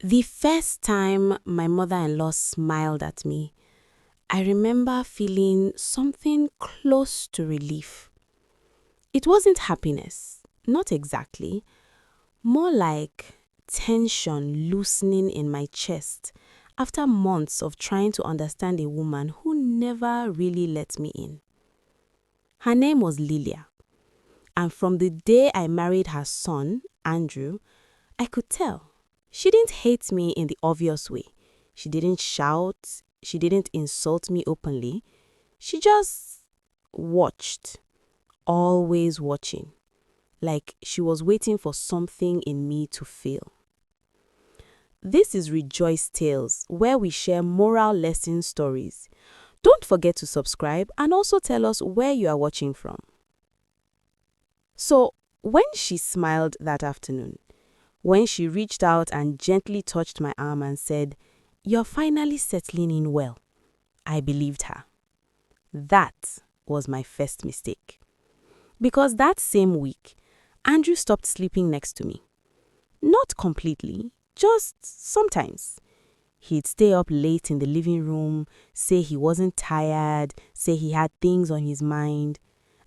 The first time my mother-in-law smiled at me, I remember feeling something close to relief. It wasn't happiness, not exactly, more like tension loosening in my chest after months of trying to understand a woman who never really let me in. Her name was Lilia, and from the day I married her son, Andrew, I could tell. She didn't hate me in the obvious way. She didn't shout. She didn't insult me openly. She just watched, always watching, like she was waiting for something in me to fail. This is Rejoice Tales, where we share moral lesson stories. Don't forget to subscribe and also tell us where you are watching from. So, when she smiled that afternoon, when she reached out and gently touched my arm and said, "You're finally settling in well," I believed her. That was my first mistake. Because that same week, Andrew stopped sleeping next to me. Not completely, just sometimes. He'd stay up late in the living room, say he wasn't tired, say he had things on his mind.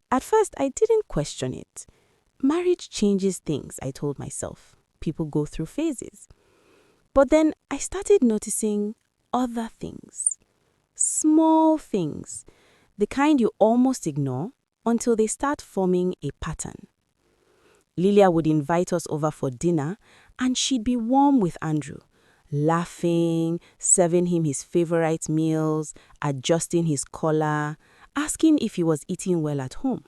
At first, I didn't question it. Marriage changes things, I told myself. People go through phases. But then I started noticing other things. Small things, the kind you almost ignore until they start forming a pattern. Lilia would invite us over for dinner and she'd be warm with Andrew, laughing, serving him his favorite meals, adjusting his collar, asking if he was eating well at home.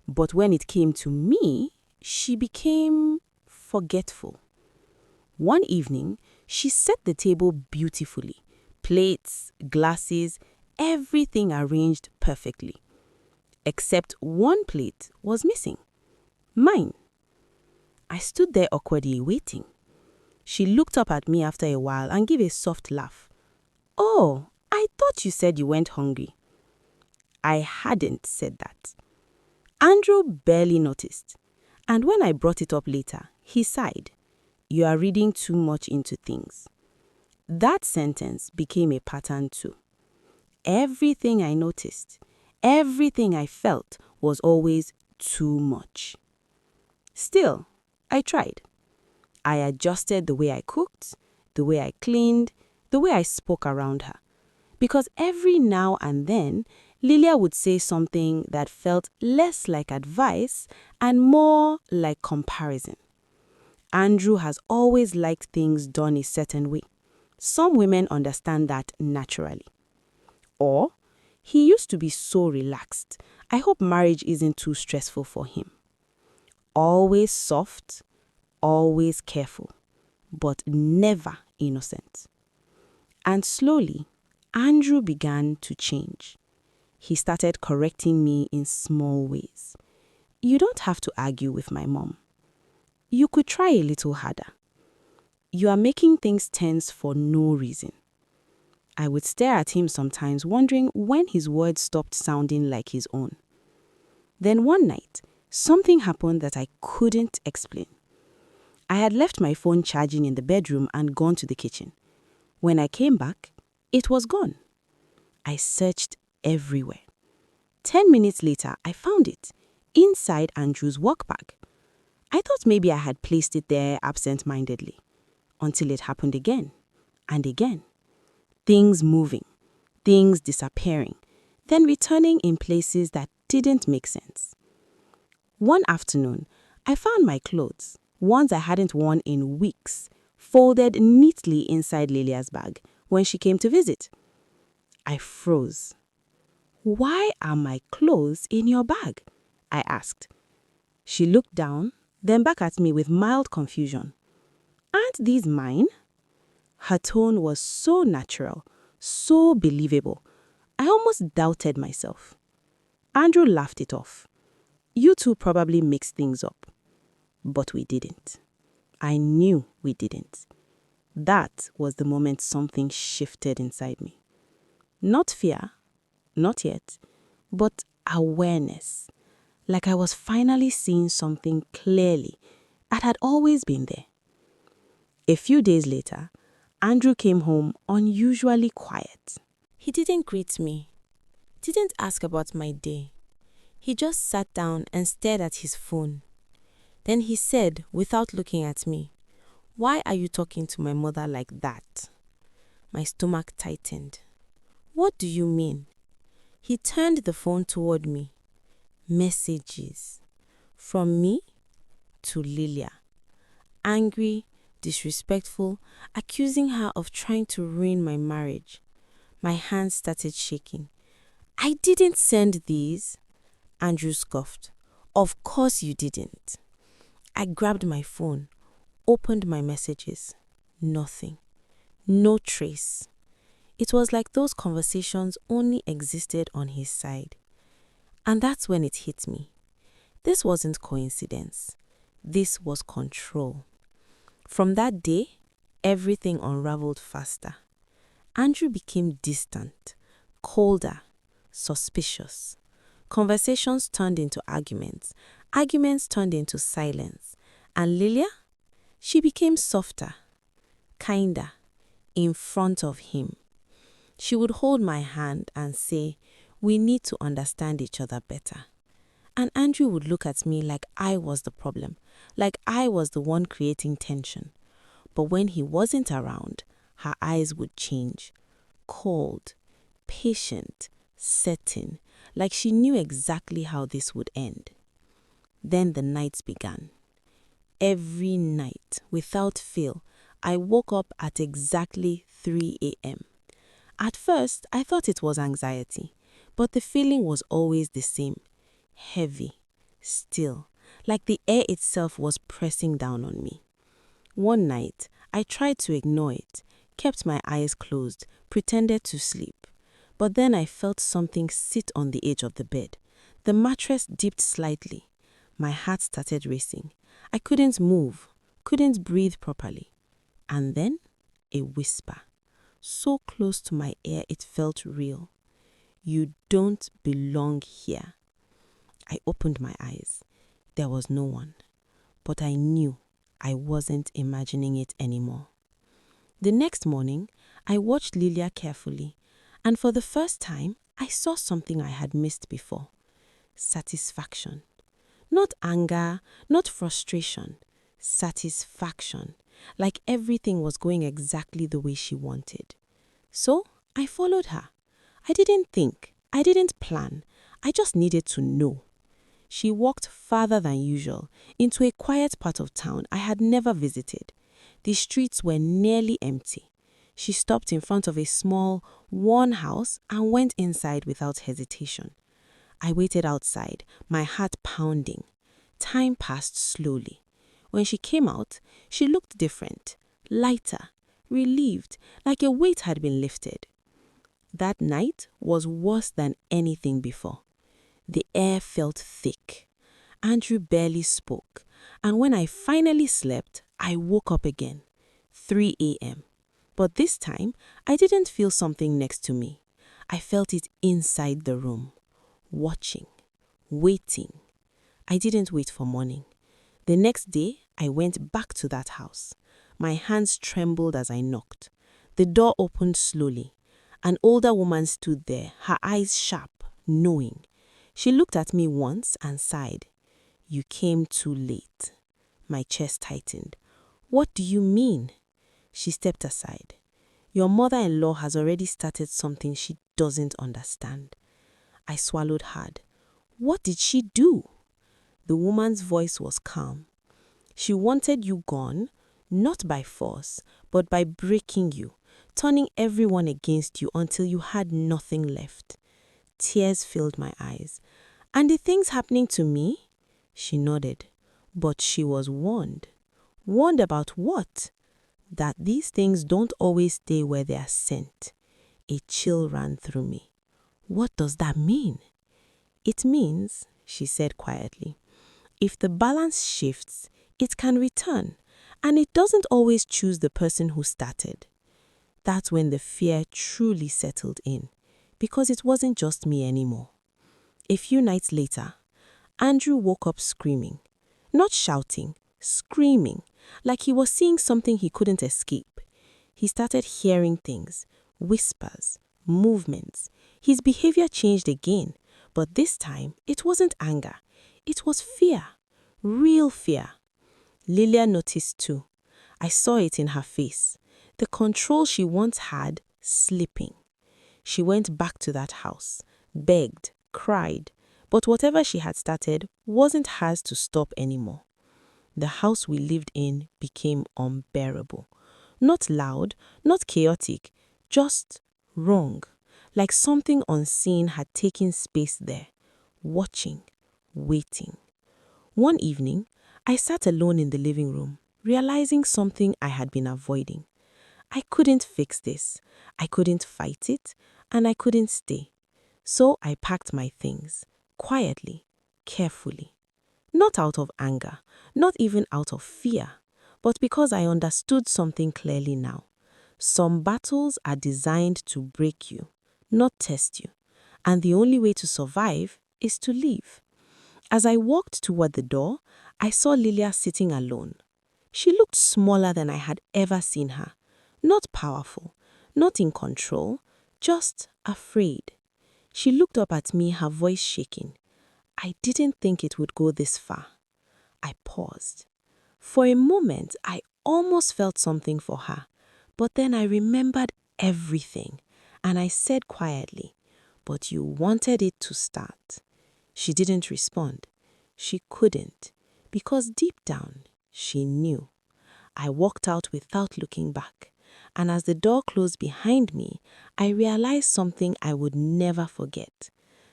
But when it came to me, she became forgetful. One evening, she set the table beautifully. Plates, glasses, everything arranged perfectly. Except one plate was missing. Mine. I stood there awkwardly waiting. She looked up at me after a while and gave a soft laugh. "Oh, I thought you said you went hungry." I hadn't said that. Andrew barely noticed. And when I brought it up later, he sighed. "You are reading too much into things." That sentence became a pattern too. Everything I noticed, everything I felt was always too much. Still, I tried. I adjusted the way I cooked, the way I cleaned, the way I spoke around her. Because every now and then, Lilia would say something that felt less like advice and more like comparison. Andrew has always liked things done a certain way. Some women understand that naturally. Or, "He used to be so relaxed. I hope marriage isn't too stressful for him." Always soft, always careful, but never innocent. And slowly, Andrew began to change. He started correcting me in small ways. "You don't have to argue with my mom. You could try a little harder. You are making things tense for no reason." I would stare at him sometimes, wondering when his words stopped sounding like his own. Then one night, something happened that I couldn't explain. I had left my phone charging in the bedroom and gone to the kitchen. When I came back, it was gone. I searched everywhere. 10 minutes later, I found it inside Andrew's work bag. I thought maybe I had placed it there absent-mindedly, until it happened again and again. Things moving, things disappearing, then returning in places that didn't make sense. One afternoon, I found my clothes, ones I hadn't worn in weeks, folded neatly inside Lilia's bag when she came to visit. I froze. "Why are my clothes in your bag?" I asked. She looked down, then back at me with mild confusion. "Aren't these mine?" Her tone was so natural, so believable. I almost doubted myself. Andrew laughed it off. "You two probably mixed things up." But we didn't. I knew we didn't. That was the moment something shifted inside me. Not fear, not yet, but awareness. Like I was finally seeing something clearly that had always been there. A few days later, Andrew came home unusually quiet. He didn't greet me, didn't ask about my day. He just sat down and stared at his phone. Then he said, without looking at me, "Why are you talking to my mother like that?" My stomach tightened. "What do you mean?" He turned the phone toward me. Messages. From me to Lilia. Angry, disrespectful, accusing her of trying to ruin my marriage. My hands started shaking. "I didn't send these." Andrew scoffed. "Of course you didn't." I grabbed my phone, opened my messages. Nothing. No trace. It was like those conversations only existed on his side. And that's when it hit me. This wasn't coincidence. This was control. From that day, everything unraveled faster. Andrew became distant, colder, suspicious. Conversations turned into arguments. Arguments turned into silence. And Lilia? She became softer, kinder, in front of him. She would hold my hand and say, "We need to understand each other better." And Andrew would look at me like I was the problem, like I was the one creating tension. But when he wasn't around, her eyes would change. Cold, patient, certain, like she knew exactly how this would end. Then the nights began. Every night, without fail, I woke up at exactly 3 a.m. At first, I thought it was anxiety, but the feeling was always the same. Heavy, still, like the air itself was pressing down on me. One night, I tried to ignore it, kept my eyes closed, pretended to sleep. But then I felt something sit on the edge of the bed. The mattress dipped slightly. My heart started racing. I couldn't move, couldn't breathe properly. And then, a whisper. So close to my ear it felt real. "You don't belong here." I opened my eyes. There was no one. But I knew I wasn't imagining it anymore. The next morning, I watched Lilia carefully, and for the first time, I saw something I had missed before. Satisfaction. Not anger, not frustration. Satisfaction. Like everything was going exactly the way she wanted. So, I followed her. I didn't think. I didn't plan. I just needed to know. She walked farther than usual, into a quiet part of town I had never visited. The streets were nearly empty. She stopped in front of a small, worn house and went inside without hesitation. I waited outside, my heart pounding. Time passed slowly. When she came out, she looked different, lighter, relieved, like a weight had been lifted. That night was worse than anything before. The air felt thick. Andrew barely spoke, and when I finally slept, I woke up again. 3 a.m. But this time, I didn't feel something next to me. I felt it inside the room. Watching. Waiting. I didn't wait for morning. The next day, I went back to that house. My hands trembled as I knocked. The door opened slowly. An older woman stood there, her eyes sharp, knowing. She looked at me once and sighed. "You came too late." My chest tightened. "What do you mean?" She stepped aside. "Your mother-in-law has already started something she doesn't understand." I swallowed hard. "What did she do?" The woman's voice was calm. "She wanted you gone, not by force, but by breaking you, turning everyone against you until you had nothing left." Tears filled my eyes. "And the things happening to me?" She nodded. "But she was warned." "Warned about what?" "That these things don't always stay where they are sent." A chill ran through me. "What does that mean?" "It means," she said quietly, "if the balance shifts, it can return, and it doesn't always choose the person who started." That's when the fear truly settled in, because it wasn't just me anymore. A few nights later, Andrew woke up screaming. Not shouting, screaming, like he was seeing something he couldn't escape. He started hearing things, whispers, movements. His behavior changed again, but this time it wasn't anger. It was fear, real fear. Lilia noticed too. I saw it in her face. The control she once had slipping. She went back to that house, begged, cried, but whatever she had started wasn't hers to stop anymore. The house we lived in became unbearable. Not loud, not chaotic, just wrong. Like something unseen had taken space there, watching, waiting. One evening, I sat alone in the living room, realizing something I had been avoiding. I couldn't fix this. I couldn't fight it, and I couldn't stay. So I packed my things, quietly, carefully. Not out of anger, not even out of fear, but because I understood something clearly now. Some battles are designed to break you, not test you, and the only way to survive is to leave. As I walked toward the door, I saw Lilia sitting alone. She looked smaller than I had ever seen her. Not powerful, not in control, just afraid. She looked up at me, her voice shaking. I didn't think it would go this far. I paused. For a moment, I almost felt something for her, but then I remembered everything, and I said quietly, "But you wanted it to start." She didn't respond. She couldn't, because deep down, she knew. I walked out without looking back, and as the door closed behind me, I realized something I would never forget.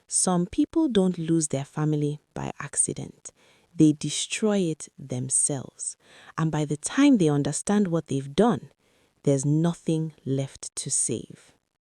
Some people don't lose their family by accident. They destroy it themselves. And by the time they understand what they've done, there's nothing left to save.